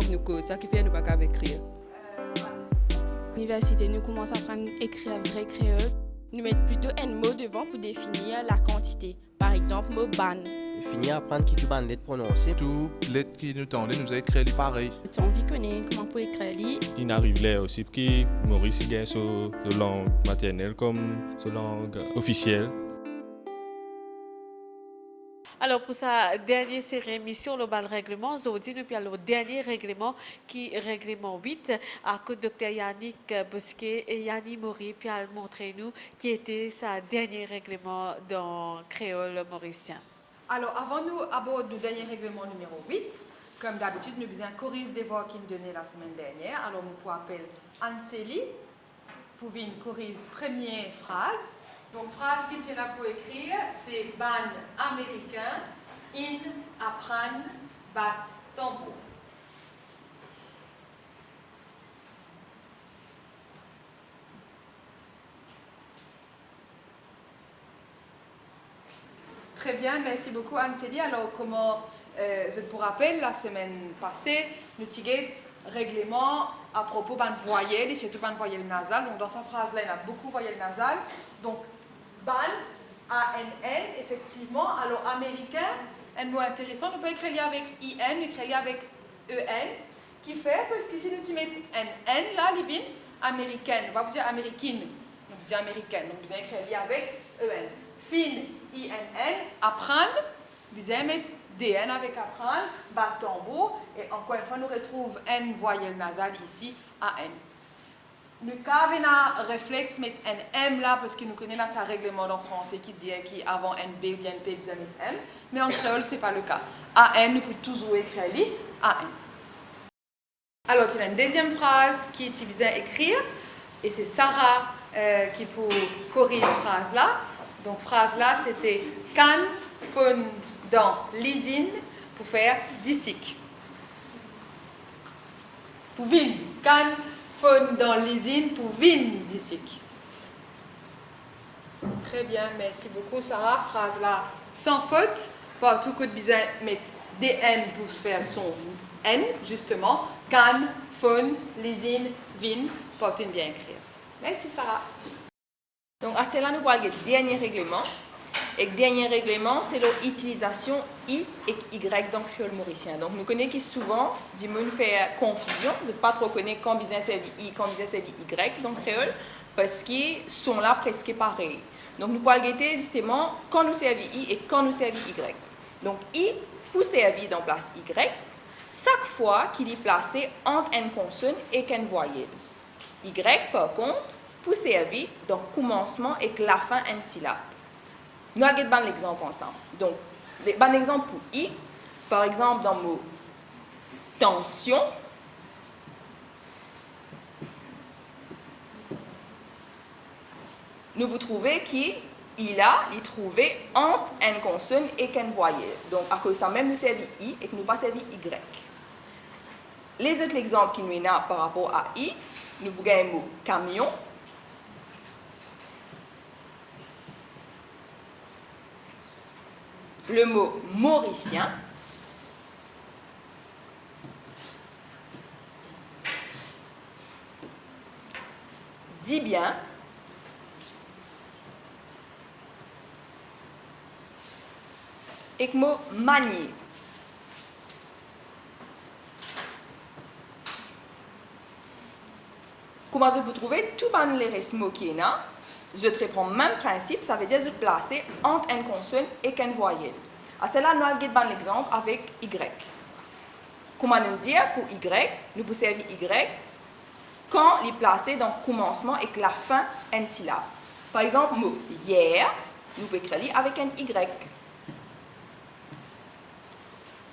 manque nous cause, ça qui fait nous pas capable écrire. L'université, nous commençons à apprendre à écrire vrai créole. Nous mettons plutôt un mot devant pour définir la quantité. Par exemple, mot ban. Finir à apprendre qui tu ban lettres prononcées. Tout lettres qui nous tendent, nous a écrit pareil. Tu as envie de connaître comment pour écrire. Il arrive là aussi que Maurice gagne sa langue maternelle comme sa langue officielle. Alors pour sa dernière série émission, le bal règlement, aujourd'hui nous parlons le dernier règlement qui est règlement 8 à que Dr Yannick Bosquet et Yanni Maury puis à montrer nous qui était sa dernier règlement dans créole mauricien. Alors avant nous aborder le dernier règlement numéro 8, comme d'habitude nous faisons un chorus des voix qui nous donnait la semaine dernière. Alors nous pouvons appeler Anne-Célie pour une chorus première phrase. Donc, phrase qui tient là pour écrire, c'est ban américain, in apprendre, bat tambour. Très bien, merci beaucoup Anne-Célie. Alors, comment je vous rappelle, la semaine passée, nous avons règlement à propos de voyelles, et surtout de voyelles nasales. Donc, dans cette phrase-là, il y a beaucoup de voyelles nasales. Donc, ban, A-N-N, effectivement. Alors, américain, un mot intéressant, on peut écrire avec I-N, écrire avec E-N, qui fait, parce qu'ici, nous mettons un N, là, les vignes, américaine. On va vous dire américaine, donc vous dire américaine. Donc, vous allez écrire avec E-N. Fin, I-N-N, apprendre, vous allez mettre D-N avec apprendre, bat tambour, et encore une fois, nous retrouvons N voyelle nasale ici, A-N. Nous avons un réflexe mettre un M là parce que nous connaissons ça règlement en français qui dit qu'avant NB ou bien NP, vous avez M. Mais en créole, ce n'est pas le cas. AN, nous pouvons toujours écrire AN. Alors, il y a une deuxième phrase qui est utilisée à écrire. Et c'est Sarah qui pour corriger cette phrase-là. Donc, phrase-là, c'était can, fun, dans l'usine pour faire disic. Pour vin, can, dans l'usine pour vin d'ici. Très bien, merci beaucoup Sarah. Phrase là sans faute. Pas tout coup de bizarre mettre DN pour faire son N, justement. Can, phone, l'usine, vin. Pas une bien écrire. Merci Sarah. Donc à cela nous parlons du dernier règlement. Et le dernier règlement, c'est l'utilisation I et Y dans le créole mauricien. Donc, nous connaissons souvent, nous fait confusion, je ne pas trop connaître quand bien servi I, quand bien servi Y dans le créole, parce qu'ils sont là presque pareils. Donc, nous pouvons regarder justement quand nous servons I et quand nous servons Y. Donc, I pour servir dans place Y, chaque fois qu'il est placé entre une consonne et une voyelle. Y, par contre, pour servir dans le commencement et la fin d'une syllabe. Nous allons regarder l'exemple ensemble. Donc, un exemple pour I, par exemple dans le mot tension, nous vous trouvez qu'il il trouvait entre une consonne et une voyelle. Donc, à cause de ça, même nous servons I et que nous pas servi Y. Les autres exemples qui nous sont par rapport à I, nous avons le mot camion, le mot mauricien, dit bien, et le mot manier. Comment je peux trouver tout les restes mots qui est là? Je te reprends le même principe, ça veut dire je te placer entre une consonne et une voyelle. À cela, nous allons l'exemple avec Y. Comment nous dire pour Y, nous pouvons servir Y quand il est placé dans le commencement et que la fin une syllabe. Par exemple, le mot hier, nous pouvons écrire avec un Y.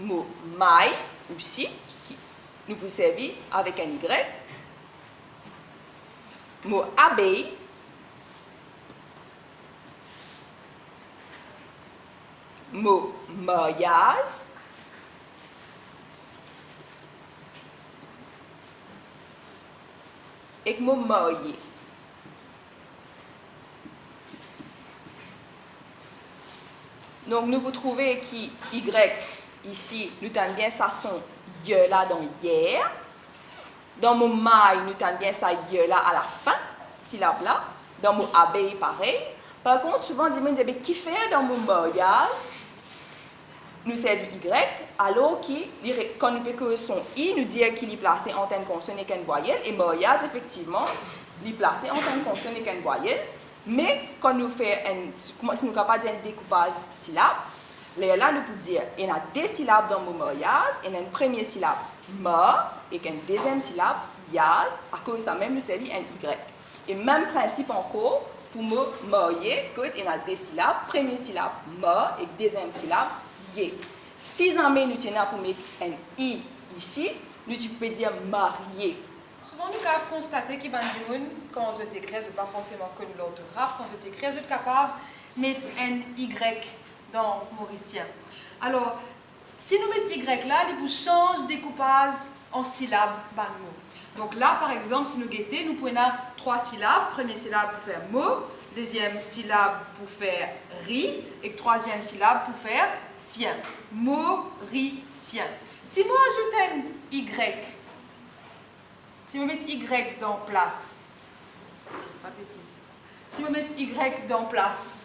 Le mot maille aussi, nous pouvons servir avec un Y. Le mot abeille, mot mariage, et le mot marié. Donc, nous vous trouvez qui Y, ici, nous avons bien ça son ye là dans hier. Dans mon maille, nous avons bien ça ye là à la fin, syllabe là. Dans mon abeille, pareil. Par contre, souvent, on dit, qui fait dans mon mariage, nous servons Y, alors quand nous que son I, nous dit qu'il est placé en une consonne et qu'une voyelle, et mariage, effectivement, il est placé en une consonne et qu'une voyelle. Mais quand nous faisons, si nous ne pouvons pas dire un découpage syllabe, là, nous pouvons dire, il y a deux syllabes dans mon mariage, il y a une première syllabe, ma, et une deuxième syllabe, yaz, à cause de ça même, nous servons un Y. Et même principe encore, pour me marier, il y a deux syllabes, première syllabe, ma, et deuxième syllabe, ye. Si jamais nous tenons pour mettre un I ici, nous pouvons dire marié. Souvent, nous avons constaté que quand je t'écris, ce n'est pas forcément comme l'orthographe, quand je t'écris, je suis capable de mettre un Y dans mauricien. Alors, si nous mettons Y là, il vous change découpage en syllabes. Donc là, par exemple, si nous guettons, nous pouvons avoir 3 syllabes. Première syllabe pour faire mot, deuxième syllabe pour faire ri, et troisième syllabe pour faire sien. Mauricien. Si moi ajoute un Y, si je mets Y dans place, c'est pas petit. Si je mets Y dans place,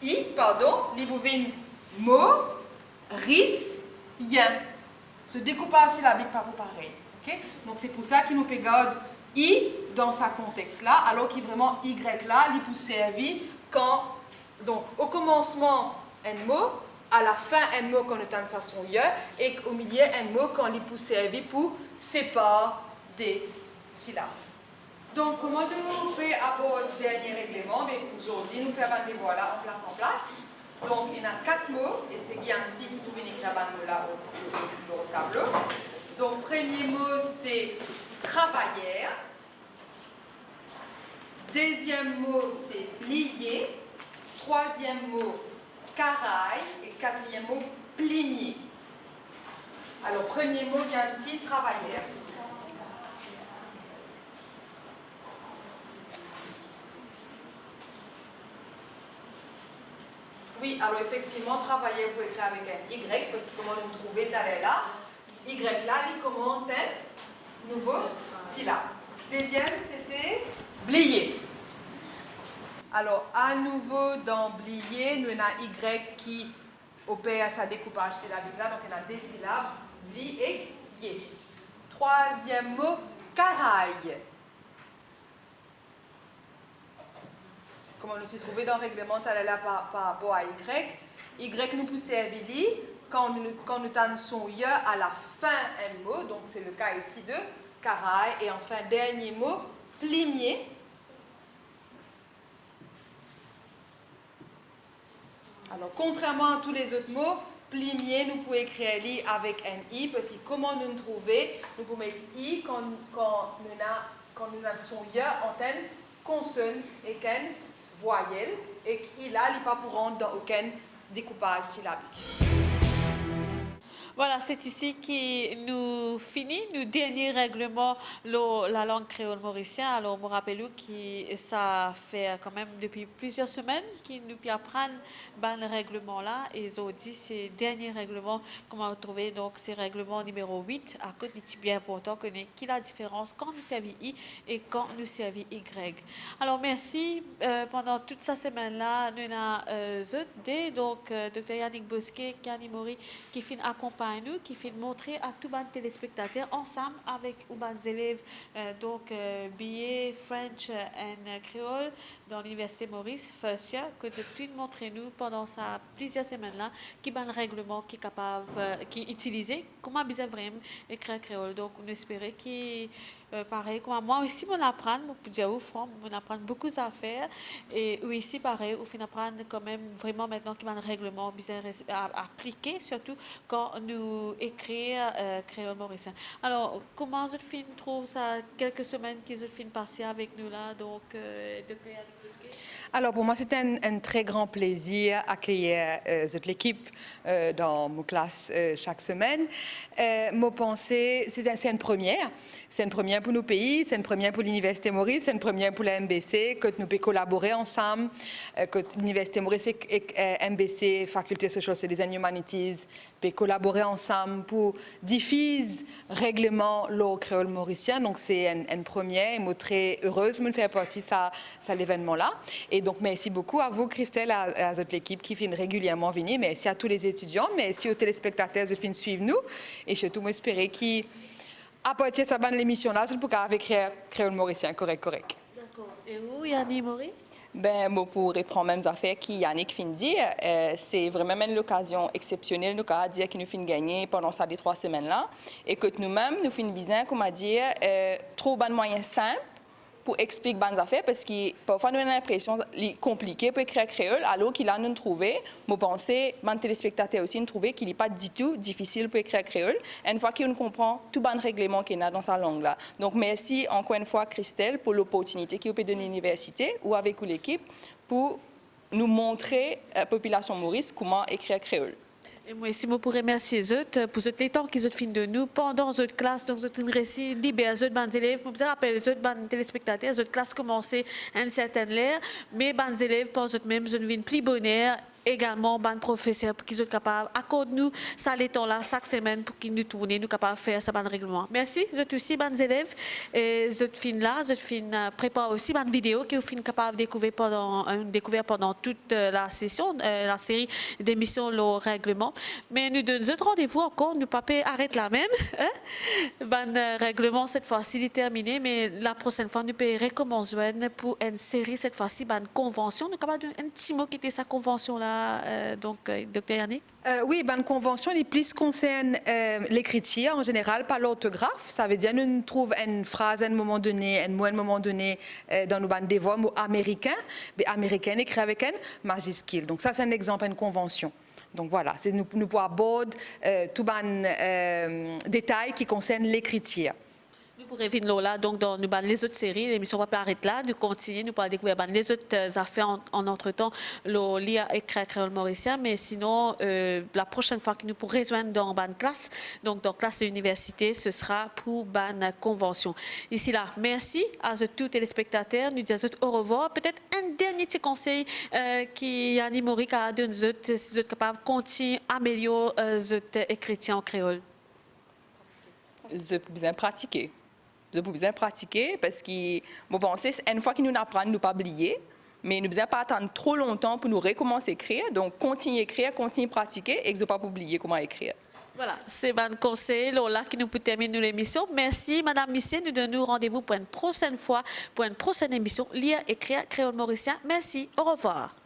I, pardon, il vous vient mot, ris, yen. Ce découpage syllabique pas pareil. Okay? Donc c'est pour ça qu'il nous peut garder I dans sa contexte là, alors qu'il vraiment Y là, il peut servir quand, donc au commencement un mot, à la fin un mot quand on a son ye, et au milieu un mot quand il peut servir pour séparer des syllabes. Donc comment nous fait avoir le dernier règlement, mais aujourd'hui nous faisons des voix là en place. Donc il y a 4 mots, et c'est Guyancy qui peut venir écrire ces mots là au tableau. Donc premier mot c'est travaillère. Deuxième mot c'est plier. Troisième mot caraille. Et quatrième mot plinier. Alors premier mot Guyancy, travaillère. Oui, alors effectivement, travailler pour écrire avec un Y, parce que comment nous trouver là, Y là, il commence un nouveau syllabe. Deuxième, c'était blier. Alors, à nouveau, dans blier, nous avons un Y qui opère sa découpage syllabique là, donc il y a des syllabes, bli et yé. Troisième mot, caraille. Comment nous trouver dans le règlement là par rapport à Y. Y nous pousse à vili quand nous avons son ye à la fin un mot, donc c'est le cas ici de caraille. Et enfin, dernier mot, plinier. Alors, contrairement à tous les autres mots, plinier, nous pouvons écrire li avec un I, parce que comment nous trouver, nous pouvons mettre I quand nous avons son ye en telle consonne et qu'un voyelle, et il a pas pour rentrer dans aucun découpage syllabique. Voilà, c'est ici que nous finissons le dernier règlement la langue créole mauricienne. Alors, je me rappelle que ça fait quand même depuis plusieurs semaines que nous apprenons ce règlement-là. Et aujourd'hui, c'est le dernier règlement qu'on va retrouver. Donc, c'est le règlement numéro 8. À côté, c'est bien important qu'on ait qui la différence quand nous servons I et quand nous servons Y. Alors, merci. Pendant toute cette semaine-là, nous avons donc Dr. Yannick Bosquet, Yanni Mori, qui finit accompagner nous, qui fait montrer à tous les téléspectateurs ensemble avec les élèves BA French and Creole dans l'Université Maurice first year, que tu montrer nous pendant ça plusieurs semaines là qui est le règlement qui est capable qui utiliser comment bien vraiment écrire créole. Donc on espérait qu'il pareil comme moi aussi on apprend, on peut dire on apprend beaucoup d'affaires et ici pareil on apprend quand même vraiment maintenant qu'il y a un règlement bien appliqué surtout quand nous écrire créole mauricien. Alors comment je trouve ça quelques semaines qu'ils ont fini passer avec nous là donc Dr. Yannick Bosquet. Alors pour moi, c'est un très grand plaisir d'accueillir toute l'équipe dans mon classe chaque semaine. Mon pensée, c'est une première. C'est une première pour nos pays, c'est une première pour l'Université Maurice, c'est une première pour la MBC, que nous pouvons collaborer ensemble, que l'Université Maurice et MBC, Faculté Social Studies and Humanities, peuvent collaborer ensemble pour diffuser règlement le créole mauricien. Donc c'est une première et moi très heureuse de faire partie de l'événement-là. Et donc merci beaucoup à vous Christelle, à toute l'équipe qui fait régulièrement venir. Merci à tous les étudiants, merci aux téléspectateurs qui suivent nous et surtout m'espérer qui à partir de cette l'émission-là, c'est pour avec créole mauricien, correct. D'accord. Et où, Yanni Mori? Ben, moi, pour reprendre même affaires qui Yannick fin dit, c'est vraiment une occasion exceptionnelle, nous avons dire que nous finissons gagner pendant ces 3 semaines-là, et que nous-mêmes, nous finissons bien, comme on dit, trop de moyens simples pour expliquer bonnes affaires, parce que parfois nous avons l'impression compliqué pour écrire créole, alors qu'il a nous trouvé, moi pensais, les téléspectateurs aussi nous trouvé qu'il n'est pas du tout difficile pour écrire créole, une fois qu'on comprend tout bon règlement qu'il y a dans sa langue là. Donc merci encore une fois Christelle pour l'opportunité qu'il peut donner à l'université ou avec l'équipe pour nous montrer à la population Maurice comment écrire créole. Et moi aussi, je pourrais remercier eux pour les temps qu'ils ont fait de nous pendant cette classe. Donc, c'est un récit libéré, les élèves. Je vous rappelle, les téléspectateurs, cette classe commençait à une certaine heure, mais les élèves, pour eux-mêmes, je viens plus bonheur. Également, les professeurs qui sont capables d'accorder-nous ça les temps-là chaque semaine pour qu'ils nous tournent, nous capables de faire ce règlement. Merci, vous êtes aussi, les élèves. Et vous êtes là, vous êtes préparé aussi une vidéo que vous êtes capables de découvrir pendant toute la session, la série d'émissions, le règlement. Mais nous donnons un rendez-vous encore, nous ne pouvons pas arrêter là même. Le règlement, cette fois-ci, est terminé, mais la prochaine fois, nous pouvons recommencer pour une série, cette fois-ci, une convention. Nous sommes capables d'un petit mot qui était sa convention-là. Donc, Dr. Yannick? Oui, une convention, les plus concerne l'écriture en général, pas l'orthographe. Ça veut dire que nous trouvons une phrase à un moment donné, un mot à un moment donné dans nos bandes des voix, mot américain, mais américain écrit avec un majuscule. Donc ça, c'est un exemple, une convention. Donc voilà, nous pouvons aborder tout un détail qui concerne l'écriture. Nous pourrions venir là, donc dans les autres séries, l'émission va pas arrêter là, nous continuons, nous pourrons découvrir les autres affaires en entre-temps, le lire et créole mauricien, mais sinon, la prochaine fois que nous pourrons rejoindre dans une classe, donc dans classe de l'université, ce sera pour une convention. Ici là, merci à tous les téléspectateurs, nous disons au revoir. Peut-être un dernier petit conseil qui Yanni Mori a donné, si vous êtes capable de continuer à améliorer votre écriture en créole. Je peux bien pratiquer. Je peux bien pratiquer parce que, je pense, une fois que nous apprenons, nous ne pas oublier, mais nous ne devons pas attendre trop longtemps pour nous recommencer à écrire. Donc, continuer à écrire, continuer à pratiquer et que je ne pas oublier comment écrire. Voilà, c'est un conseil là qui nous peut terminer l'émission. Merci, Madame Missier. Nous donnons rendez-vous pour une prochaine fois, pour une prochaine émission. Lire, écrire, créole mauricien. Merci, au revoir.